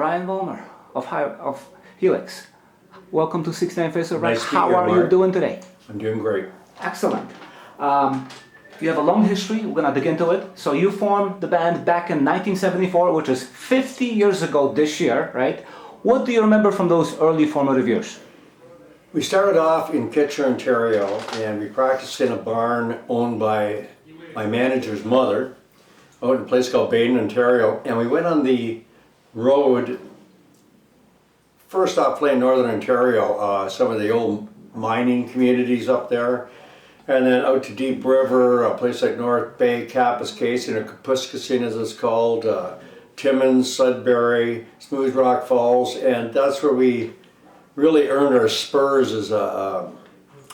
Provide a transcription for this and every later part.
Brian Vollmer of Helix. Welcome to 69 Face of Rock. Nice to How meet you, are you Mark. doing today? I'm doing great. Excellent. You have a long history. We're gonna dig into it. So you formed the band back in 1974, which is 50 years ago this year, right? What do you remember from those early formative years? We started off in Kitchener, Ontario, and we practiced in a barn owned by my manager's mother out in a place called Baden, Ontario. And we went on the road, first off playing Northern Ontario, some of the old mining communities up there, and then out to Deep River, a place like North Bay, Kapuskasing, or Kapuskasing as it's called, Timmins, Sudbury, Smooth Rock Falls, and that's where we really earned our spurs as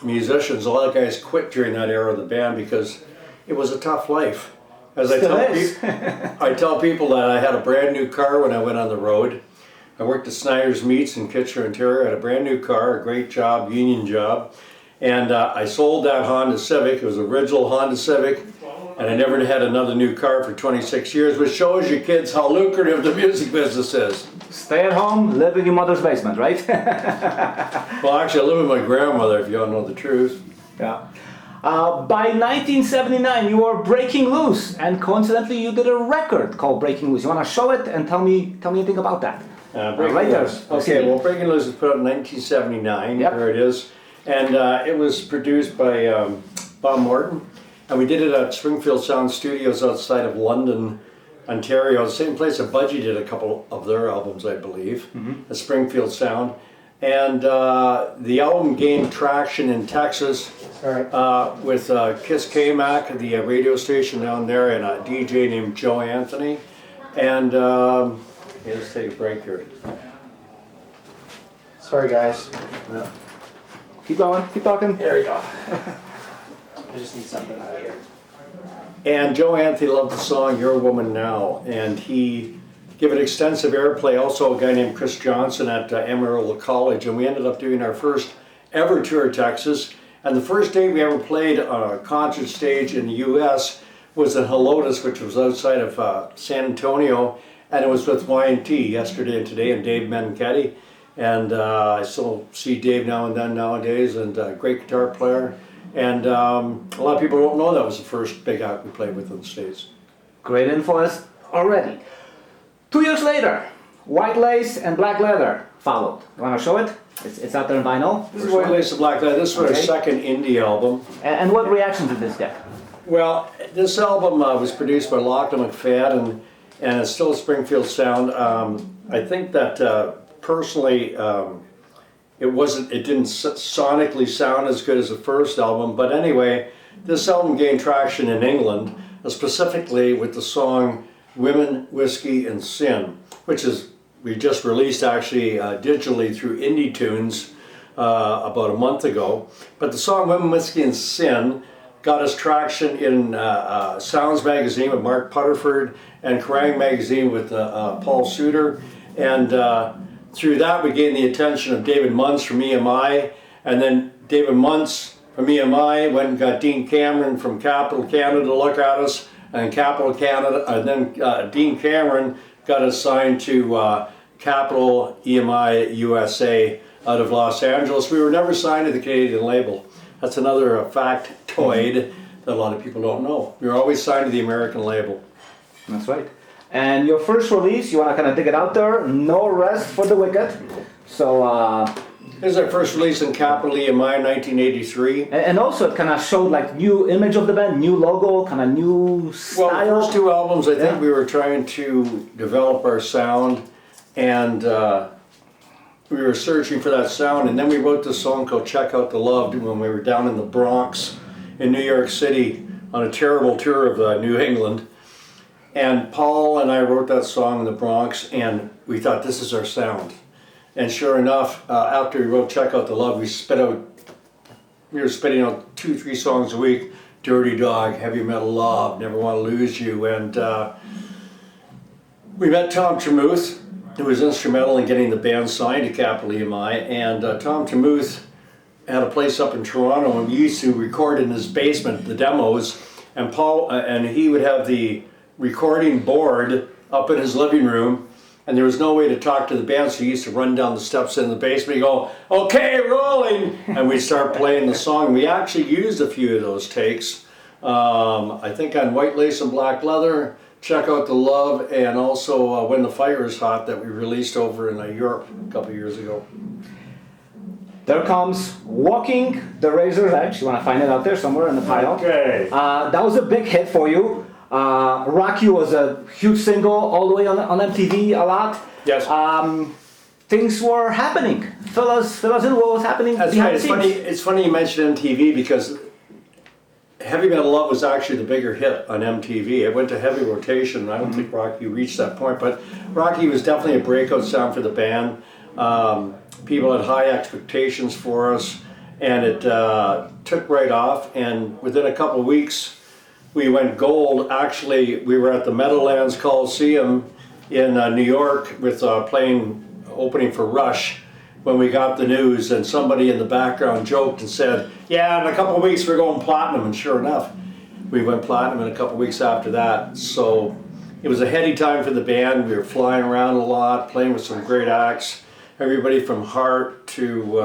musicians. A lot of guys quit during that era of the band because it was a tough life. As I tell people that I had a brand new car when I went on the road. I worked at Snyder's Meats in Kitchener, Ontario. I had a brand new car, a great job, union job. And I sold that Honda Civic. It was an original Honda Civic. And I never had another new car for 26 years, which shows you kids how lucrative the music business is. Stay at home, live in your mother's basement, right? Well, actually, I live with my grandmother, if you all know the truth. Yeah. By 1979, you were breaking loose, and coincidentally, you did a record called Breaking Loose. You want to show it and tell me anything about that? Breaking Loose. Okay, well, Breaking Loose was put out in 1979. Yep. There it is. And it was produced by Bob Morton. And we did it at Springfield Sound Studios outside of London, Ontario. The same place that Budgie did a couple of their albums, I believe, at Springfield Sound. And the album gained traction in Texas with Kiss K-Mac, the radio station down there, and a DJ named Joe Anthony. And let's take a break here. Sorry, guys. Yeah. Keep going, keep talking. There we go. I just need something out of here. And Joe Anthony loved the song You're a Woman Now, and he gave it extensive airplay. Also a guy named Chris Johnson at Amarillo College, and we ended up doing our first ever tour of Texas. And the first day we ever played on a concert stage in the US was in Helotes, which was outside of San Antonio, and it was with Y&T, Yesterday and Today, and Dave Menketti. And I still see Dave now and then nowadays, and a great guitar player. And a lot of people don't know that was the first big act we played with in the States. Great influence already. 2 years later, White Lace and Black Leather followed. You want to show it? It's out there in vinyl. This is White Lace and Black Leather. This was our second indie album. And what reaction did this get? Well, this album was produced by Lachlan McFadden, and it's still a Springfield Sound. I think that personally, it didn't sonically sound as good as the first album, but anyway, this album gained traction in England, specifically with the song Women, Whiskey, and Sin, which is, we just released actually digitally through Indie Tunes about a month ago. But the song Women, Whiskey, and Sin got us traction in Sounds magazine with Mark Putterford and Kerrang magazine with Paul Suter, and through that we gained the attention of David Muntz from EMI, and then David Muntz from EMI went and got Dean Cameron from Capital Canada to look at us, and Capital Canada, and then Dean Cameron got us signed to Capital EMI USA out of Los Angeles. We were never signed to the Canadian label. That's another factoid that a lot of people don't know. We were always signed to the American label. That's right. And your first release, you want to kind of dig it out there, No Rest for the Wicked. So this is our first release in Capital EMI in 1983. And also it kind of showed like new image of the band, new logo, kind of new style. Well, the first two albums, I think we were trying to develop our sound, and we were searching for that sound, and then we wrote this song called Check Out the Love when we were down in the Bronx in New York City on a terrible tour of New England. And Paul and I wrote that song in the Bronx, and we thought this is our sound. And sure enough, after we wrote Check Out the Love, we were spitting out 2-3 songs a week. Dirty Dog, Heavy Metal Love, Never Want to Lose You. And we met Tom Tremuth, who was instrumental in getting the band signed to Capital EMI. And Tom Tremuth had a place up in Toronto, and we used to record in his basement the demos. And Paul, and he would have the recording board up in his living room, and there was no way to talk to the band, so he used to run down the steps in the basement and go, "Okay, rolling," and we'd start playing the song. We actually used a few of those takes. I think on White Lace and Black Leather, Check Out the Love, and also When the Fire is Hot that we released over in Europe a couple years ago. There comes Walking the Razor's Edge. You want to find it out there somewhere in the pile. Okay. That was a big hit for you. Rock You was a huge single all the way on MTV a lot. Yes. Things were happening. Fill us in what was happening That's behind right. the scenes. It's funny you mentioned MTV because Heavy Metal Love was actually the bigger hit on MTV. It went to heavy rotation. I don't think Rocky reached that point, but Rocky was definitely a breakout sound for the band. People had high expectations for us, and it took right off. And within a couple of weeks, we went gold. Actually, we were at the Meadowlands Coliseum in New York with playing opening for Rush when we got the news, and somebody in the background joked and said, "Yeah, in a couple of weeks we're going platinum," and sure enough, we went platinum in a couple of weeks after that. So it was a heady time for the band. We were flying around a lot, playing with some great acts. Everybody from Heart to,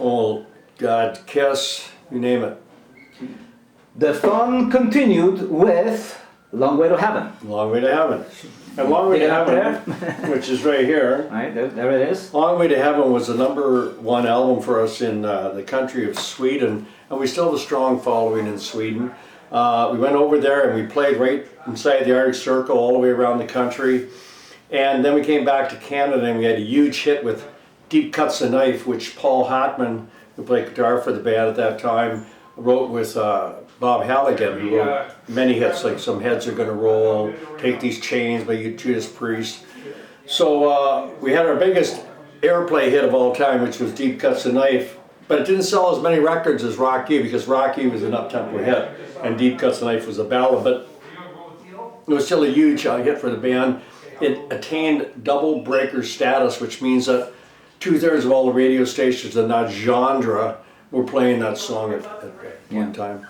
oh God, Kiss, you name it. The fun continued with Long Way to Heaven. Long Way to Heaven. And Long Way to Heaven, which is right here. Right, there it is. Long Way to Heaven was the #1 album for us in the country of Sweden, and we still have a strong following in Sweden. We went over there and we played right inside the Arctic Circle all the way around the country. And then we came back to Canada and we had a huge hit with Deep Cuts the Knife, which Paul Hartman, who played guitar for the band at that time, wrote with Bob Halligan, who wrote many hits like Some Heads Are Gonna Roll, Take These Chains by Judas Priest. So we had our biggest airplay hit of all time, which was Deep Cuts the Knife, but it didn't sell as many records as Rock You, because Rock You was an up-tempo hit and Deep Cuts the Knife was a ballad, but it was still a huge hit for the band. It attained double breaker status, which means that 2/3 of all the radio stations in that genre were playing that song at one time.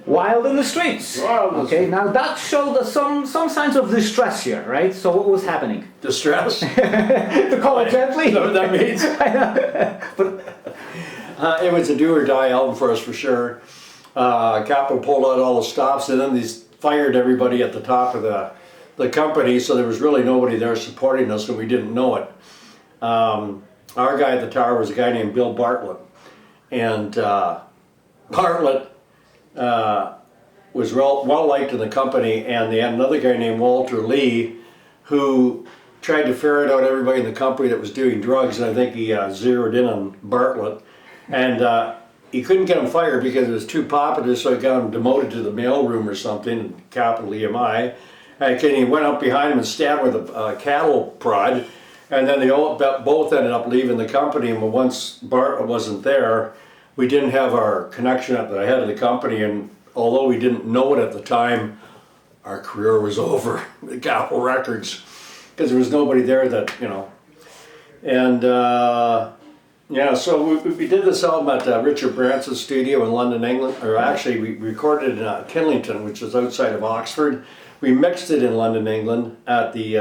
Wild in the Streets. Okay, now that showed us some signs of distress here, right? So what was happening? Distress? To call it gently. You know what that means? It was a do or die album for us for sure. Capitol pulled out all the stops, and then they fired everybody at the top of the company, so there was really nobody there supporting us, and we didn't know it. Our guy at the tower was a guy named Bill Bartlett, and Bartlett was well liked in the company, and they had another guy named Walter Lee who tried to ferret out everybody in the company that was doing drugs, and I think he zeroed in on Bartlett, and he couldn't get him fired because it was too popular, so he got him demoted to the mailroom or something in capital EMI. And he went up behind him and stabbed with a cattle prod, and then they all both ended up leaving the company. And once Bartlett wasn't there, we didn't have our connection at the head of the company, and although we didn't know it at the time, our career was over with Capitol Records, because there was nobody there that, you know. And yeah, so we did this album at Richard Branson's studio in London, England, or actually we recorded it in Killington, which is outside of Oxford. We mixed it in London, England at the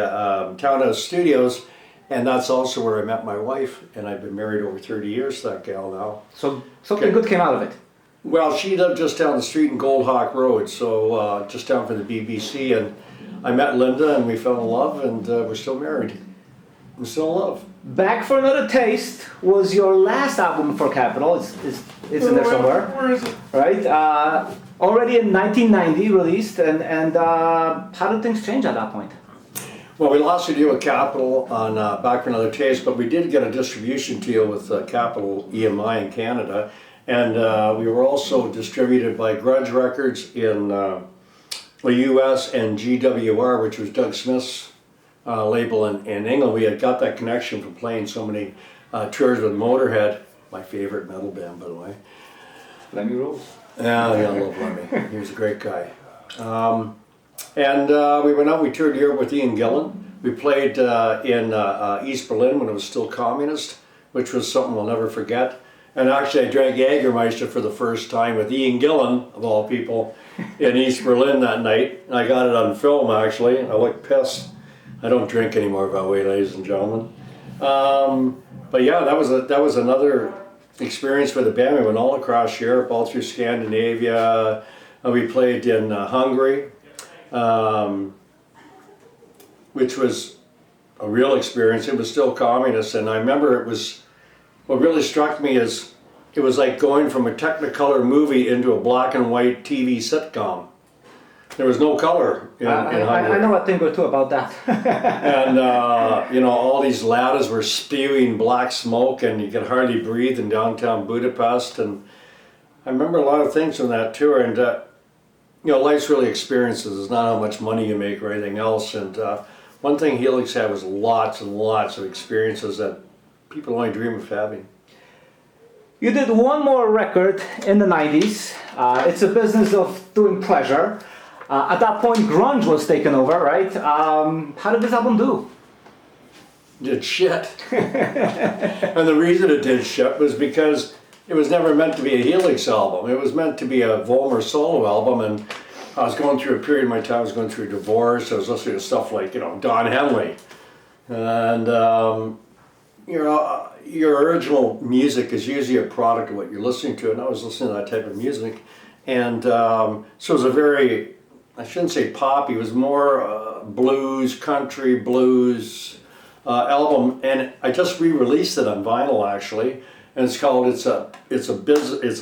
Townhouse Studios, and that's also where I met my wife, and I've been married over 30 years to that gal now. So something good came out of it. Well, she lived just down the street in Gold Hawk Road, so just down from the BBC, and I met Linda and we fell in love, and we're still married. We're still in love. Back for Another Taste was your last album for Capitol. It's in there somewhere. Where is it? Right? Already in 1990 released, and how did things change at that point? Well, we lost a deal with Capitol on Back for Another Taste, but we did get a distribution deal with Capitol EMI in Canada, and we were also distributed by Grudge Records in the US, and GWR, which was Doug Smith's label in England. We had got that connection from playing so many tours with Motorhead, my favorite metal band, by the way. Lemmy Rose. Yeah, I love Lemmy. He was a great guy. And we went out, we toured Europe with Ian Gillan. We played in East Berlin when it was still communist, which was something we'll never forget. And actually I drank Jägermeister for the first time with Ian Gillan, of all people, in East Berlin that night. I got it on film actually, I looked pissed. I don't drink anymore, by the way, ladies and gentlemen. But yeah, that was another experience for the band. We went all across Europe, all through Scandinavia. We played in Hungary, which was a real experience. It was still communist, and I remember what really struck me is it was like going from a Technicolor movie into a black and white TV sitcom. There was no color in Hungary. I know a thing or two about that. And all these ladders were spewing black smoke, and you could hardly breathe in downtown Budapest. And I remember a lot of things from that tour. And life's really experiences. It's not how much money you make or anything else. And one thing Helix had was lots and lots of experiences that people only dream of having. You did one more record in the 90s. It's a business of doing pleasure. At that point, grunge was taken over, right? How did this album do? Did shit. And the reason it did shit was because it was never meant to be a Helix album. It was meant to be a Vollmer solo album, and I was going through a period of my time. I was going through a divorce. I was listening to stuff like Don Henley, and your original music is usually a product of what you're listening to, and I was listening to that type of music, and so it was a very, I shouldn't say poppy, it was more blues, country blues album, and I just re-released it on vinyl actually, and it's called It's a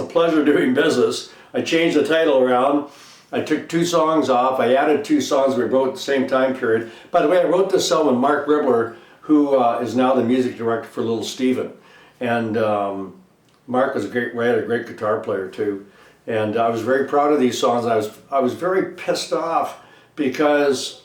Pleasure Doing Business. I changed the title around. I took 2 songs off. I added 2 songs we wrote at the same time period. By the way, I wrote this song with Mark Ribbler, who is now the music director for Little Steven. And Mark was a great writer, great guitar player too. And I was very proud of these songs. I was very pissed off because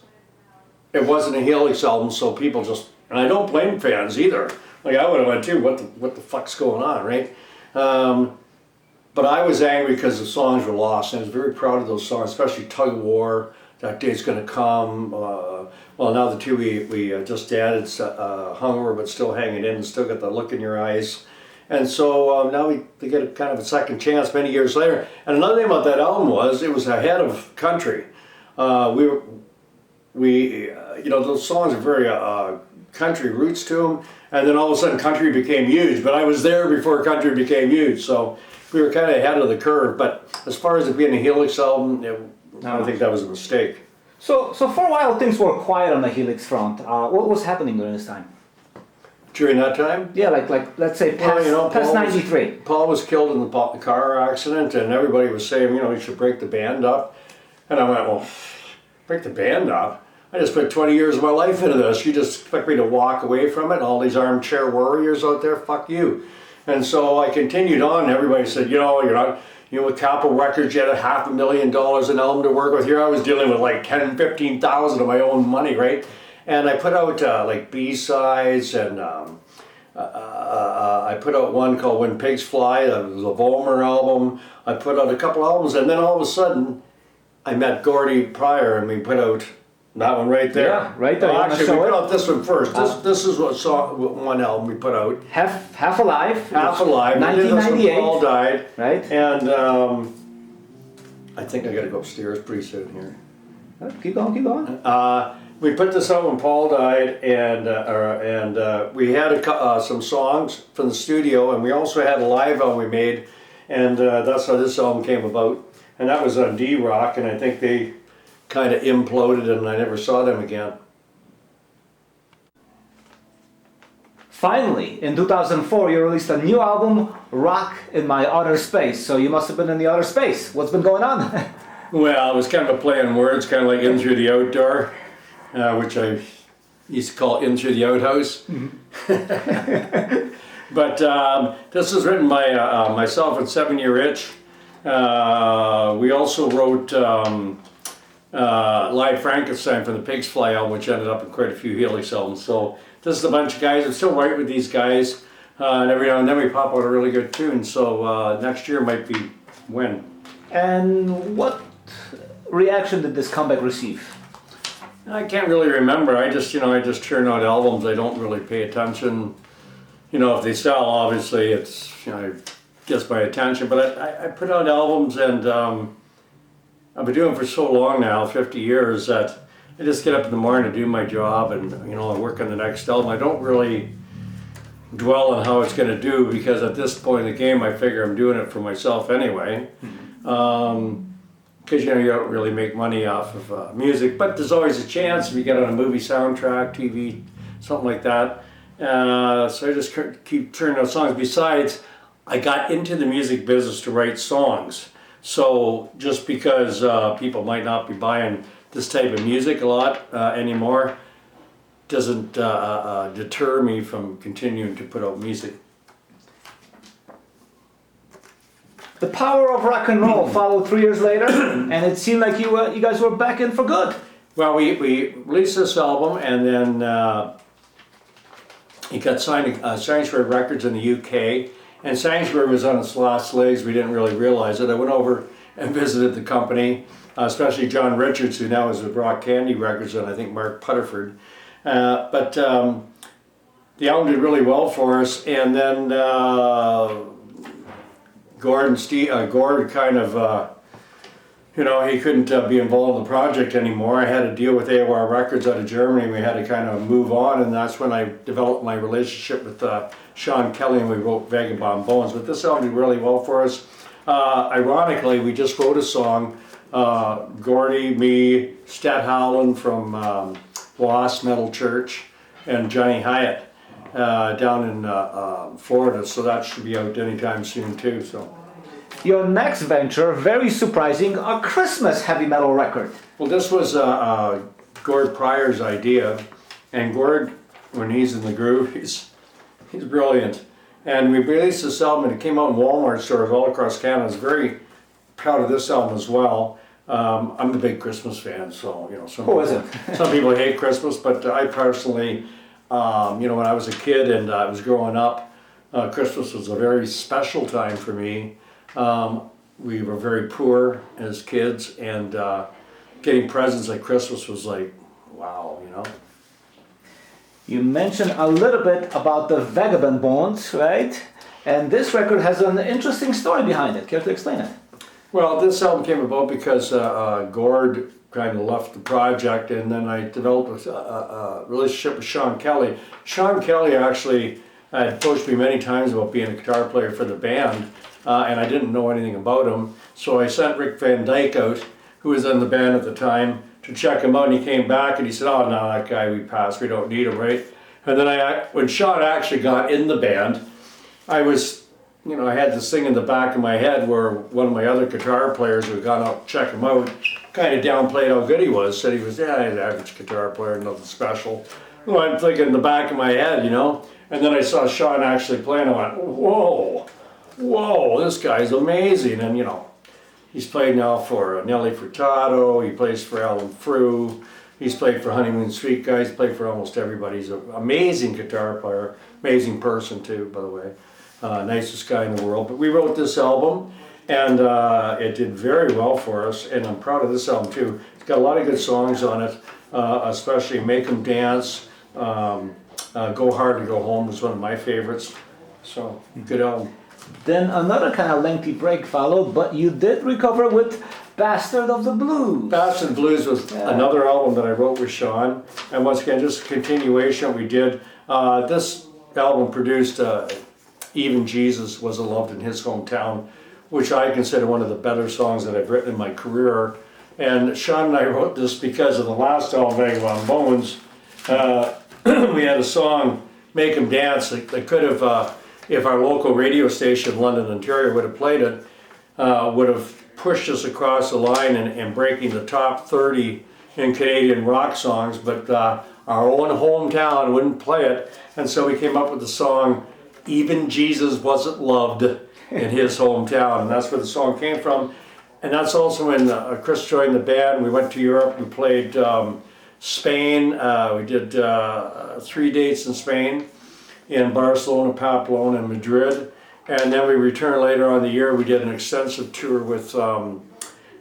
it wasn't a Helix album, so people just, and I don't blame fans either. Like I would have went too, what the fuck's going on, right? But I was angry because the songs were lost, and I was very proud of those songs, especially Tug of War, That Day's Gonna Come. Well, now the 2 we just added, Hungover But Still Hanging In, and Still Got the Look in Your Eyes. And so now they get a kind of a second chance many years later. And another thing about that album was it was ahead of country. Those songs are very country roots to them, and then all of a sudden country became huge. But I was there before country became huge, so we were kind of ahead of the curve. But as far as it being a Helix album, I think that was a mistake. So for a while things were quiet on the Helix front. What was happening during this time? During that time? Yeah, like let's say past 93. Paul was killed in the car accident, and everybody was saying, you should break the band up. And I went, well, break the band up? I just put 20 years of my life into this. You just expect me to walk away from it? All these armchair warriors out there, fuck you. And so I continued on, and everybody said, you're not, with Capitol Records, you had $500,000 an album to work with. Here I was dealing with like 10, 15,000 of my own money, right? And I put out like B-sides, and I put out one called When Pigs Fly. That was a Vollmer album. I put out a couple albums, and then all of a sudden, I met Gordy Pryor, and we put out that one right there. Yeah, right there. Well, actually, we put out this one first. This is one album we put out. Half Alive. Half Alive. 1998. Paul died. Right. And I think I got to go upstairs pretty soon here. Keep going. We put this out when Paul died, and we had some songs from the studio, and we also had a live album we made, and that's how this album came about. And that was on D-Rock, and I think they kind of imploded, and I never saw them again. Finally, in 2004, you released a new album, Rock in My Outer Space. So you must have been in the outer space. What's been going on? Well, it was kind of a play on words, kind of like In Through the Outdoor, which I used to call In Through the Outhouse. Mm-hmm. But this was written by myself and 7 Year Itch. We also wrote Live Frankenstein from the Pigs Fly album, which ended up in quite a few Helix albums. So this is a bunch of guys. I'm still writing with these guys, and every now and then we pop out a really good tune. So next year might be when. And what reaction did this comeback receive? I can't really remember. I just churn out albums. I don't really pay attention. If they sell, obviously it's it gets my attention. But I put out albums, and I've been doing it for so long now, 50 years, that I just get up in the morning to do my job, and you know, I work on the next album. I don't really dwell on how it's going to do, because at this point in the game, I figure I'm doing it for myself anyway. Because you know, you don't really make money off of music, but there's always a chance if you get on a movie soundtrack, TV, something like that. So I just keep turning out songs. Besides, I got into the music business to write songs. So just because people might not be buying this type of music a lot anymore, doesn't deter me from continuing to put out music. The power of rock and roll followed 3 years later, and it seemed like you guys were back in for good. Well, we released this album, and then it got signed to Sanctuary Records in the UK, and Sanctuary was on its last legs. We didn't really realize it. I went over and visited the company, especially John Richards, who now is with Rock Candy Records, and I think Mark Putterford. But the album did really well for us, and then Gord kind of, you know, he couldn't be involved in the project anymore. I had to deal with AOR Records out of Germany. We had to kind of move on, and that's when I developed my relationship with Sean Kelly, and we wrote Vagabond Bones. But this album did really well for us. Ironically, we just wrote a song, Gordy, me, Stat Howland from Lost Metal Church, and Johnny Hyatt down in Florida, so that should be out anytime soon too. So, your next venture, very surprising, a Christmas heavy metal record. well, this was Gord Pryor's idea, and Gord, when he's in the groove, he's brilliant. And we released this album, and it came out in Walmart stores all across Canada. I was very proud of this album as well. I'm a big Christmas fan, so you know, some people hate Christmas, but I personally, you know, when I was a kid and I was growing up, Christmas was a very special time for me. We were very poor as kids, and getting presents at Christmas was like, wow, you know. You mentioned a little bit about the Vagabond Bones, right? And this record has an interesting story behind it. Care to explain it? Well, this album came about because Gord kind of left the project, and then I developed a relationship with Sean Kelly. Sean Kelly actually had approached me many times about being a guitar player for the band, and I didn't know anything about him. So I sent Rick Van Dyke out, who was in the band at the time, to check him out, and he came back and he said, "Oh no, that guy we passed, we don't need him," right? And then when Sean actually got in the band, I was, you know, I had this thing in the back of my head where one of my other guitar players who had gone out to check him out kind of downplayed how good he was, said he was, yeah, he's an average guitar player, nothing special. Well, I'm thinking in the back of my head, you know, and then I saw Sean actually play, and I went, whoa, this guy's amazing. And you know, he's played now for Nelly Furtado, he plays for Alan Frew, he's played for Honeymoon Street Guys, played for almost everybody. He's an amazing guitar player, amazing person too, by the way. Nicest guy in the world. But we wrote this album, and it did very well for us, and I'm proud of this album too. It's got a lot of good songs on it, especially Make 'Em Dance, Go Hard to Go Home was one of my favorites. So, good album. Then another kind of lengthy break followed, but you did recover with Bastard of the Blues. Bastard of the Blues was another album that I wrote with Sean, and once again, just a continuation we did. This album produced Even Jesus Was Loved in His Hometown, which I consider one of the better songs that I've written in my career. And Sean and I wrote this because of the last album, Vagabond Bones. We had a song, Make 'Em Dance, that could have, if our local radio station, London, Ontario, would have played it, would have pushed us across the line and breaking the top 30 in Canadian rock songs, but our own hometown wouldn't play it, and so we came up with the song, Even Jesus Wasn't Loved in His Hometown, and that's where the song came from. And that's also when Chris joined the band. We went to Europe, we played Spain, we did 3 dates in Spain, in Barcelona, Pamplona, and Madrid. And then we returned later on in the year. We did an extensive tour with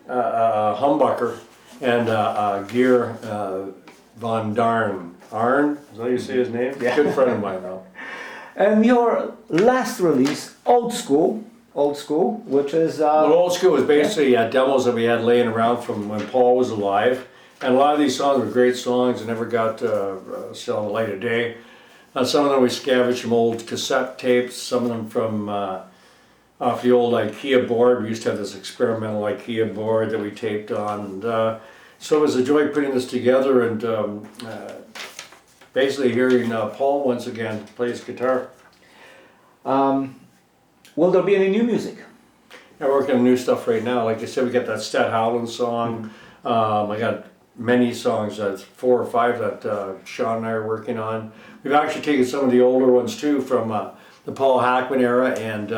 Humbucker and Gear Von Darn. Arn, is that how you say his name? Yeah. Good friend of mine now. And your last release, Old School, which is... Well, Old School was basically demos that we had laying around from when Paul was alive. And a lot of these songs were great songs and never got still the light of day. Some of them we scavenged from old cassette tapes, some of them from off the old IKEA board. We used to have this experimental IKEA board that we taped on. And, so it was a joy putting this together and basically hearing Paul once again play his guitar. Will there be any new music? I'm working on new stuff right now. Like I said, we got that Stat Howland song. I got many songs, 4 or 5 that Sean and I are working on. We've actually taken some of the older ones too from the Paul Hackman era and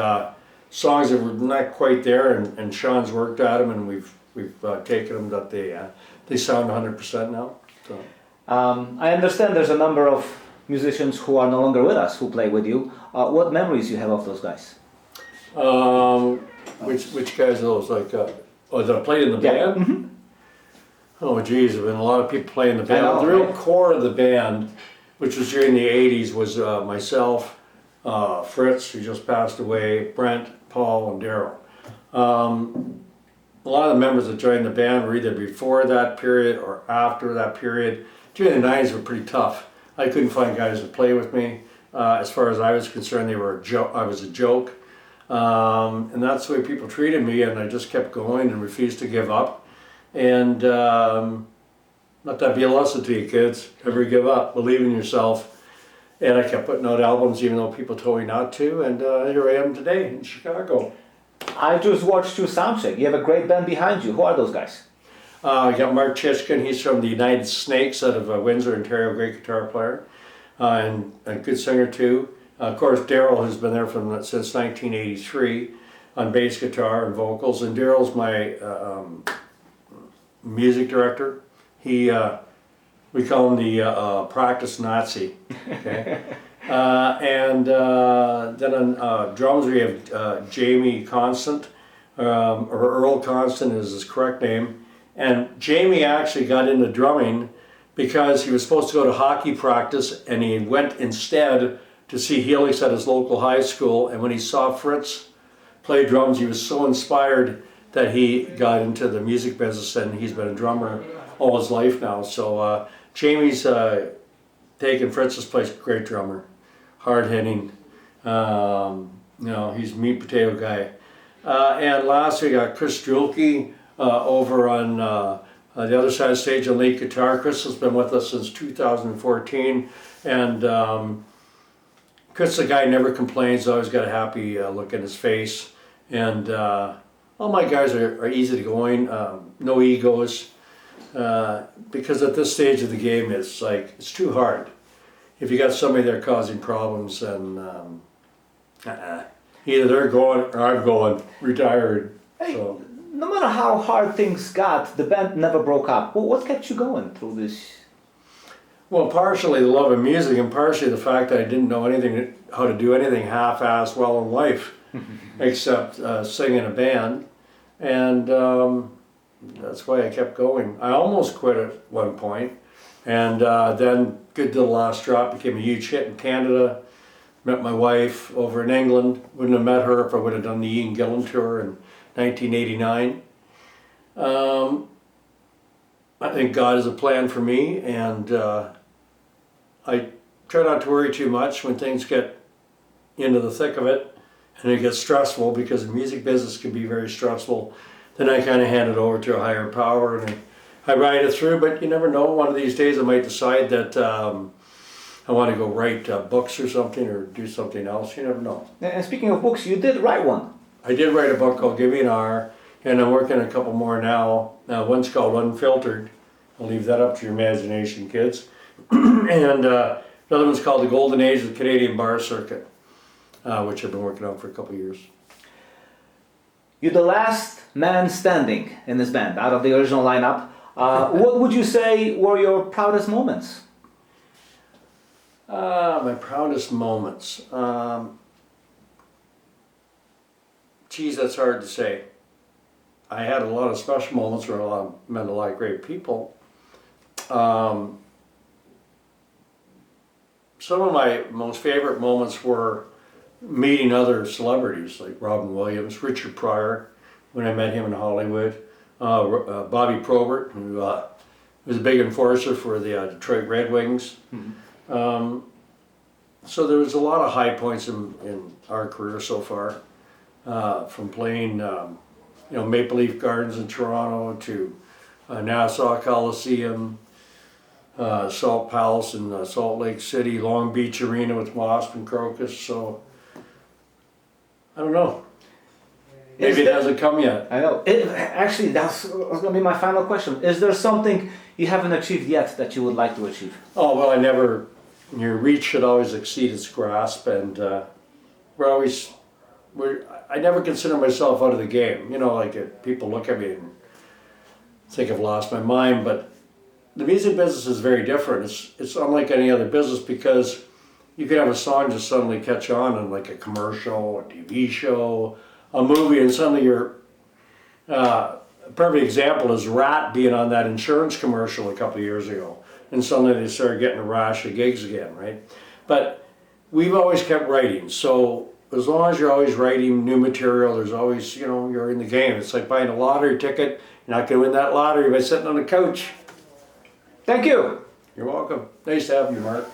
songs that were not quite there, and Sean's worked at them, and we've taken them that they sound 100% now. So. I understand there's a number of musicians who are no longer with us who play with you. What memories you have of those guys? Which guys are those? Like, that I played in the band? Mm-hmm. Oh geez, there have been a lot of people playing the band. Know, the real right? core of the band, which was during the 80s, was myself, Fritz, who just passed away, Brent, Paul, and Daryl. A lot of the members that joined the band were either before that period or after that period. During the 90s were pretty tough. I couldn't find guys to play with me. As far as I was concerned, they were I was a joke. And that's the way people treated me, and I just kept going and refused to give up. And let that be a lesson to you kids, never give up, believe in yourself. And I kept putting out albums even though people told me not to, and here I am today in Chicago. I just watched you soundcheck. You have a great band behind you. Who are those guys? I got Mark Kadzielawa, he's from the United Snakes out of Windsor, Ontario, great guitar player, and a good singer too. Of course, Daryl has been there since 1983 on bass guitar and vocals, and Daryl's my music director. We call him the practice Nazi. Okay? And then on drums we have Jamie Constant, or Earl Constant is his correct name. And Jamie actually got into drumming because he was supposed to go to hockey practice, and he went instead to see Helix at his local high school. And when he saw Fritz play drums, he was so inspired that he got into the music business, and he's been a drummer all his life now. So Jamie's taken Fritz's place. Great drummer, hard hitting. He's a meat potato guy. And last we got Chris Julke over on the other side of the stage on lead guitar. Chris has been with us since 2014, and Chris is a guy who never complains, always got a happy look in his face, and all my guys are easy to going, no egos, because at this stage of the game it's too hard. If you got somebody there causing problems, and either they're going or I'm going, retired. Hey, so. no matter how hard things got, the band never broke up. Well, what kept you going through this? Well, partially the love of music, and partially the fact that I didn't know how to do anything half-assed well in life, except sing in a band, and that's why I kept going. I almost quit at one point, and then Good to the Last Drop became a huge hit in Canada. Met my wife over in England. Wouldn't have met her if I would have done the Ian Gillan tour in 1989. I think God has a plan for me, and I try not to worry too much when things get into the thick of it and it gets stressful, because the music business can be very stressful. Then I kind of hand it over to a higher power and I ride it through, but you never know. One of these days I might decide that I want to go write books or something, or do something else. You never know. And speaking of books, you did write one. I did write a book called Give Me an Hour, and I'm working on a couple more now. One's called Unfiltered. I'll leave that up to your imagination, kids. And the other one's called The Golden Age of the Canadian Bar Circuit, which I've been working on for a couple of years. You're the last man standing in this band, out of the original lineup. What would you say were your proudest moments? My proudest moments. Geez, that's hard to say. I had a lot of special moments where I met a lot of great people. Some of my most favorite moments were meeting other celebrities like Robin Williams, Richard Pryor, when I met him in Hollywood, Bobby Probert, who was a big enforcer for the Detroit Red Wings. So there was a lot of high points in our career so far, from playing Maple Leaf Gardens in Toronto to Nassau Coliseum, Salt Palace in Salt Lake City, Long Beach Arena with Wasp and Crocus. So I don't know. Maybe it hasn't come yet. I know. Actually, that's going to be my final question. Is there something you haven't achieved yet that you would like to achieve? Oh, well, your reach should always exceed its grasp, and I never consider myself out of the game. People look at me and think I've lost my mind, but the music business is very different. It's unlike any other business because you could have a song just suddenly catch on in like a commercial, a TV show, a movie, and suddenly you're, a perfect example is Rat being on that insurance commercial a couple of years ago, and suddenly they started getting a rash of gigs again, right? But we've always kept writing, so as long as you're always writing new material, there's always, you're in the game. It's like buying a lottery ticket. You're not going to win that lottery by sitting on the couch. Thank you. You're welcome. Nice to have you, Mark.